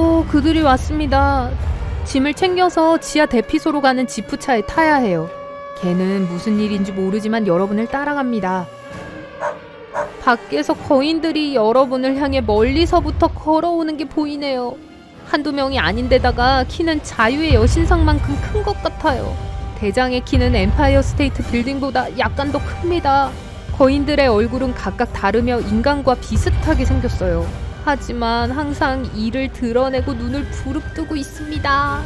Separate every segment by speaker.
Speaker 1: 그들이 왔습니다. 짐을 챙겨서 지하 대피소로 가는 지프차에 타야 해요. 걔는 무슨 일인지 모르지만 여러분을 따라갑니다. 밖에서 거인들이 여러분을 향해 멀리서부터 걸어오는 게 보이네요. 한두 명이 아닌데다가 키는 자유의 여신상만큼 큰 것 같아요. 대장의 키는 엠파이어 스테이트 빌딩보다 약간 더 큽니다. 거인들의 얼굴은 각각 다르며 인간과 비슷하게 생겼어요. 하지만 항상 이를 드러내고 눈을 부릅뜨고 있습니다.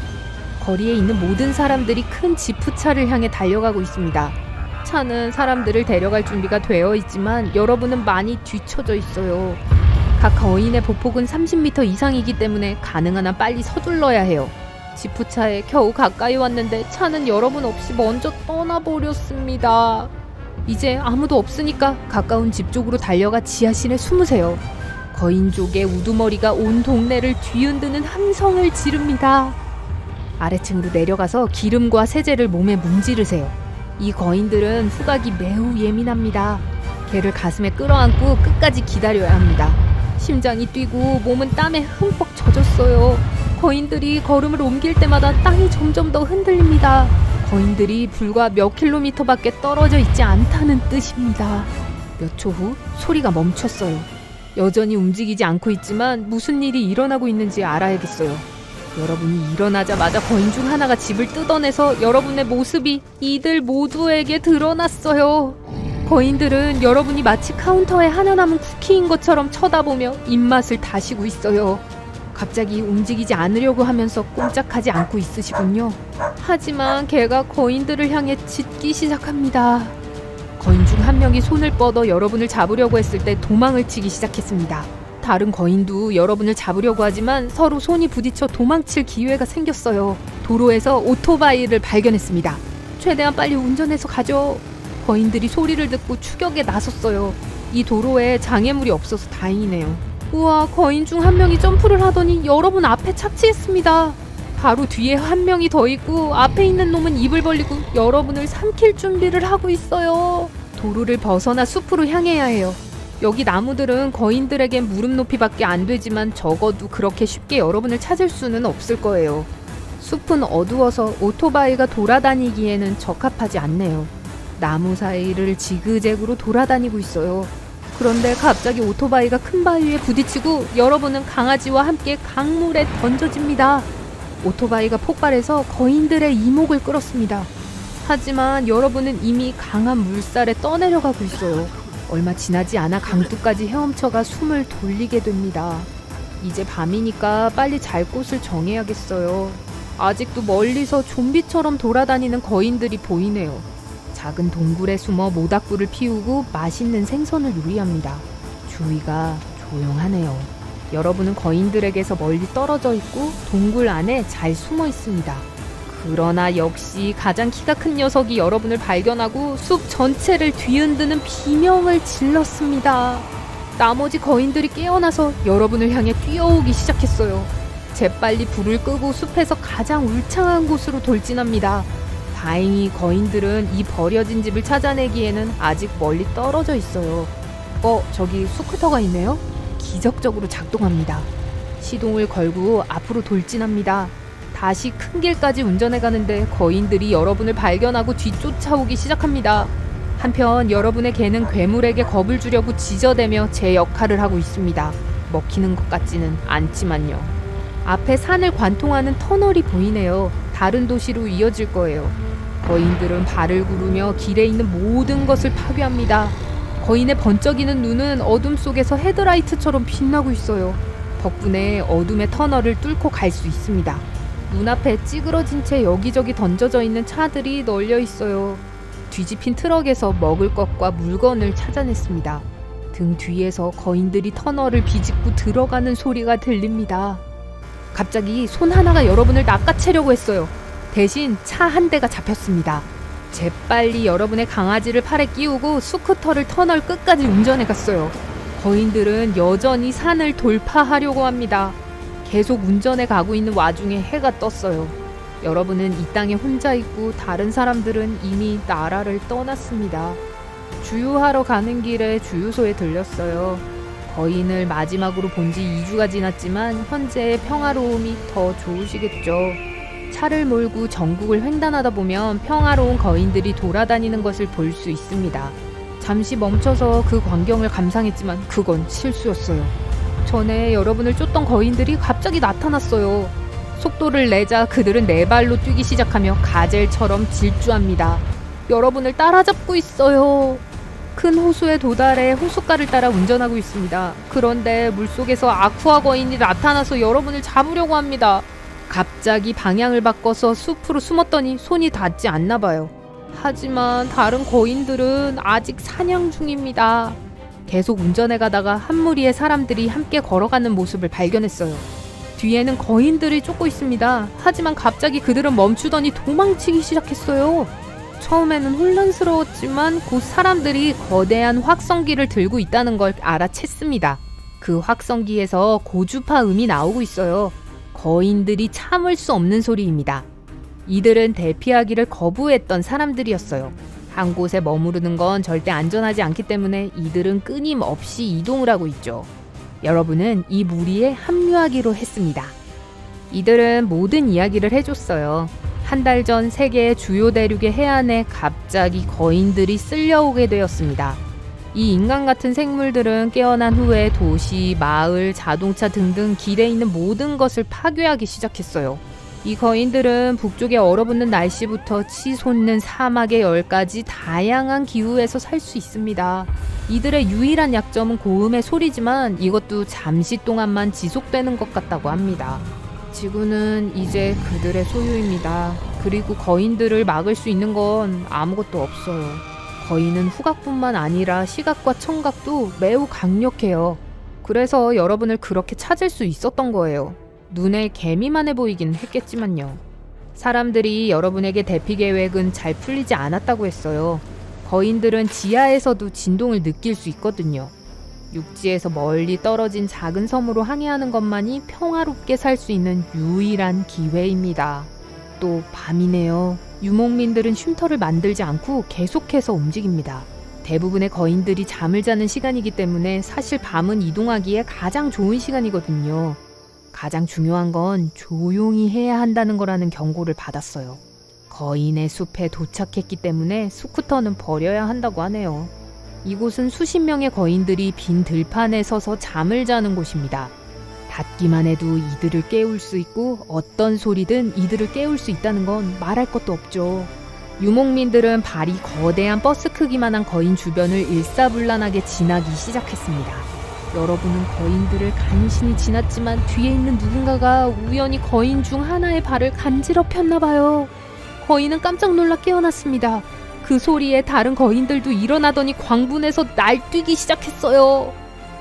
Speaker 1: 거리에 있는 모든 사람들이 큰 지프차를 향해 달려가고 있습니다. 차는 사람들을 데려갈 준비가 되어 있지만 여러분은 많이 뒤처져 있어요. 각 거인의 보폭은 30m 이상이기 때문에 가능한 한 빨리 서둘러야 해요. 지프차에 겨우 가까이 왔는데 차는 여러분 없이 먼저 떠나버렸습니다. 이제 아무도 없으니까 가까운 집 쪽으로 달려가 지하실에 숨으세요. 거인족의 우두머리가 온 동네를 뒤흔드는 함성을 지릅니다. 아래층으로 내려가서 기름과 세제를 몸에 문지르세요. 이 거인들은 후각이 매우 예민합니다. 걔를 가슴에 끌어안고 끝까지 기다려야 합니다. 심장이 뛰고 몸은 땀에 흠뻑 젖었어요. 거인들이 걸음을 옮길 때마다 땅이 점점 더 흔들립니다. 거인들이 불과 몇 킬로미터밖에 떨어져 있지 않다는 뜻입니다. 몇 초 후 소리가 멈췄어요. 여전히 움직이지 않고 있지만 무슨 일이 일어나고 있는지 알아야겠어요. 여러분이 일어나자마자 거인 중 하나가 집을 뜯어내서 여러분의 모습이 이들 모두에게 드러났어요. 거인들은 여러분이 마치 카운터에 하나 남은 쿠키인 것처럼 쳐다보며 입맛을 다시고 있어요. 갑자기 움직이지 않으려고 하면서 꼼짝하지 않고 있으시군요. 하지만 걔가 거인들을 향해 짖기 시작합니다. 거인 중 한 명이 손을 뻗어 여러분을 잡으려고 했을 때 도망을 치기 시작했습니다. 다른 거인도 여러분을 잡으려고 하지만 서로 손이 부딪혀 도망칠 기회가 생겼어요. 도로에서 오토바이를 발견했습니다. 최대한 빨리 운전해서 가죠. 거인들이 소리를 듣고 추격에 나섰어요. 이 도로에 장애물이 없어서 다행이네요. 우와, 거인 중 한 명이 점프를 하더니 여러분 앞에 착지했습니다. 바로 뒤에 한 명이 더 있고 앞에 있는 놈은 입을 벌리고 여러분을 삼킬 준비를 하고 있어요. 도로를 벗어나 숲으로 향해야 해요. 여기 나무들은 거인들에겐 무릎 높이밖에 안 되지만 적어도 그렇게 쉽게 여러분을 찾을 수는 없을 거예요. 숲은 어두워서 오토바이가 돌아다니기에는 적합하지 않네요. 나무 사이를 지그재그로 돌아다니고 있어요. 그런데 갑자기 오토바이가 큰 바위에 부딪히고 여러분은 강아지와 함께 강물에 던져집니다. 오토바이가 폭발해서 거인들의 이목을 끌었습니다. 하지만 여러분은 이미 강한 물살에 떠내려가고 있어요. 얼마 지나지 않아 강둑까지 헤엄쳐가 숨을 돌리게 됩니다. 이제 밤이니까 빨리 잘 곳을 정해야겠어요. 아직도 멀리서 좀비처럼 돌아다니는 거인들이 보이네요. 작은 동굴에 숨어 모닥불을 피우고 맛있는 생선을 요리합니다. 주위가 조용하네요. 여러분은 거인들에게서 멀리 떨어져 있고 동굴 안에 잘 숨어 있습니다. 그러나 역시 가장 키가 큰 녀석이 여러분을 발견하고 숲 전체를 뒤흔드는 비명을 질렀습니다. 나머지 거인들이 깨어나서 여러분을 향해 뛰어오기 시작했어요. 재빨리 불을 끄고 숲에서 가장 울창한 곳으로 돌진합니다. 다행히 거인들은 이 버려진 집을 찾아내기에는 아직 멀리 떨어져 있어요. 저기 스쿠터가 있네요? 기적적으로 작동합니다. 시동을 걸고 앞으로 돌진합니다. 다시 큰 길까지 운전해 가는데 거인들이 여러분을 발견하고 뒤쫓아오기 시작합니다. 한편 여러분의 개는 괴물에게 겁을 주려고 지저대며 제 역할을 하고 있습니다. 먹히는 것 같지는 않지만요. 앞에 산을 관통하는 터널이 보이네요. 다른 도시로 이어질 거예요. 거인들은 발을 구르며 길에 있는 모든 것을 파괴합니다. 거인의 번쩍이는 눈은 어둠 속에서 헤드라이트처럼 빛나고 있어요. 덕분에 어둠의 터널을 뚫고 갈 수 있습니다. 눈앞에 찌그러진 채 여기저기 던져져 있는 차들이 널려 있어요. 뒤집힌 트럭에서 먹을 것과 물건을 찾아냈습니다. 등 뒤에서 거인들이 터널을 비집고 들어가는 소리가 들립니다. 갑자기 손 하나가 여러분을 낚아채려고 했어요. 대신 차 한 대가 잡혔습니다. 재빨리 여러분의 강아지를 팔에 끼우고 스쿠터를 터널 끝까지 운전해 갔어요. 거인들은 여전히 산을 돌파하려고 합니다. 계속 운전해 가고 있는 와중에 해가 떴어요. 여러분은 이 땅에 혼자 있고 다른 사람들은 이미 나라를 떠났습니다. 주유하러 가는 길에 주유소에 들렸어요. 거인을 마지막으로 본 지 2주가 지났지만 현재의 평화로움이 더 좋으시겠죠. 차를 몰고 전국을 횡단하다 보면 평화로운 거인들이 돌아다니는 것을 볼 수 있습니다. 잠시 멈춰서 그 광경을 감상했지만 그건 실수였어요. 전에 여러분을 쫓던 거인들이 갑자기 나타났어요. 속도를 내자 그들은 네 발로 뛰기 시작하며 가젤처럼 질주합니다. 여러분을 따라잡고 있어요. 큰 호수에 도달해 호숫가를 따라 운전하고 있습니다. 그런데 물속에서 아쿠아 거인이 나타나서 여러분을 잡으려고 합니다. 갑자기 방향을 바꿔서 숲으로 숨었더니 손이 닿지 않나 봐요. 하지만 다른 거인들은 아직 사냥 중입니다. 계속 운전해 가다가 한 무리의 사람들이 함께 걸어가는 모습을 발견했어요. 뒤에는 거인들이 쫓고 있습니다. 하지만 갑자기 그들은 멈추더니 도망치기 시작했어요. 처음에는 혼란스러웠지만 곧 사람들이 거대한 확성기를 들고 있다는 걸 알아챘습니다. 그 확성기에서 고주파 음이 나오고 있어요. 거인들이 참을 수 없는 소리입니다. 이들은 대피하기를 거부했던 사람들이었어요. 한 곳에 머무르는 건 절대 안전하지 않기 때문에 이들은 끊임없이 이동을 하고 있죠. 여러분은 이 무리에 합류하기로 했습니다. 이들은 모든 이야기를 해줬어요. 한 달 전 세계의 주요 대륙의 해안에 갑자기 거인들이 쓸려오게 되었습니다. 이 인간 같은 생물들은 깨어난 후에 도시, 마을, 자동차 등등 길에 있는 모든 것을 파괴하기 시작했어요. 이 거인들은 북쪽의 얼어붙는 날씨부터 치솟는 사막의 열까지 다양한 기후에서 살 수 있습니다. 이들의 유일한 약점은 고음의 소리지만 이것도 잠시 동안만 지속되는 것 같다고 합니다. 지구는 이제 그들의 소유입니다. 그리고 거인들을 막을 수 있는 건 아무것도 없어요. 거인은 후각뿐만 아니라 시각과 청각도 매우 강력해요. 그래서 여러분을 그렇게 찾을 수 있었던 거예요. 눈에 개미만해 보이긴 했겠지만요. 사람들이 여러분에게 대피 계획은 잘 풀리지 않았다고 했어요. 거인들은 지하에서도 진동을 느낄 수 있거든요. 육지에서 멀리 떨어진 작은 섬으로 항해하는 것만이 평화롭게 살 수 있는 유일한 기회입니다. 또 밤이네요. 유목민들은 쉼터를 만들지 않고 계속해서 움직입니다. 대부분의 거인들이 잠을 자는 시간이기 때문에 사실 밤은 이동하기에 가장 좋은 시간이거든요. 가장 중요한 건 조용히 해야 한다는 거라는 경고를 받았어요. 거인의 숲에 도착했기 때문에 스쿠터는 버려야 한다고 하네요. 이곳은 수십 명의 거인들이 빈 들판에 서서 잠을 자는 곳입니다. 닿기만 해도 이들을 깨울 수 있고 어떤 소리든 이들을 깨울 수 있다는 건 말할 것도 없죠. 유목민들은 발이 거대한 버스 크기만한 거인 주변을 일사불란하게 지나기 시작했습니다. 여러분은 거인들을 간신히 지났지만 뒤에 있는 누군가가 우연히 거인 중 하나의 발을 간지럽혔나 봐요. 거인은 깜짝 놀라 깨어났습니다. 그 소리에 다른 거인들도 일어나더니 광분해서 날뛰기 시작했어요.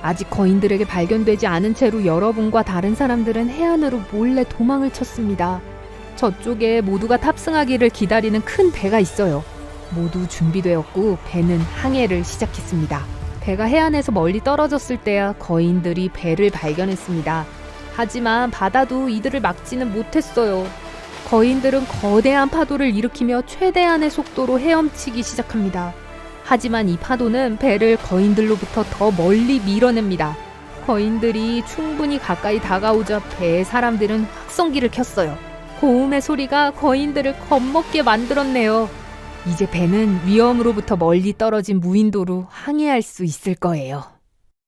Speaker 1: 아직 거인들에게 발견되지 않은 채로 여러분과 다른 사람들은 해안으로 몰래 도망을 쳤습니다. 저쪽에 모두가 탑승하기를 기다리는 큰 배가 있어요. 모두 준비되었고 배는 항해를 시작했습니다. 배가 해안에서 멀리 떨어졌을 때야 거인들이 배를 발견했습니다. 하지만 바다도 이들을 막지는 못했어요. 거인들은 거대한 파도를 일으키며 최대한의 속도로 헤엄치기 시작합니다. 하지만 이 파도는 배를 거인들로부터 더 멀리 밀어냅니다. 거인들이 충분히 가까이 다가오자 배의 사람들은 확성기를 켰어요. 고음의 소리가 거인들을 겁먹게 만들었네요. 이제 배는 위험으로부터 멀리 떨어진 무인도로 항해할 수 있을 거예요.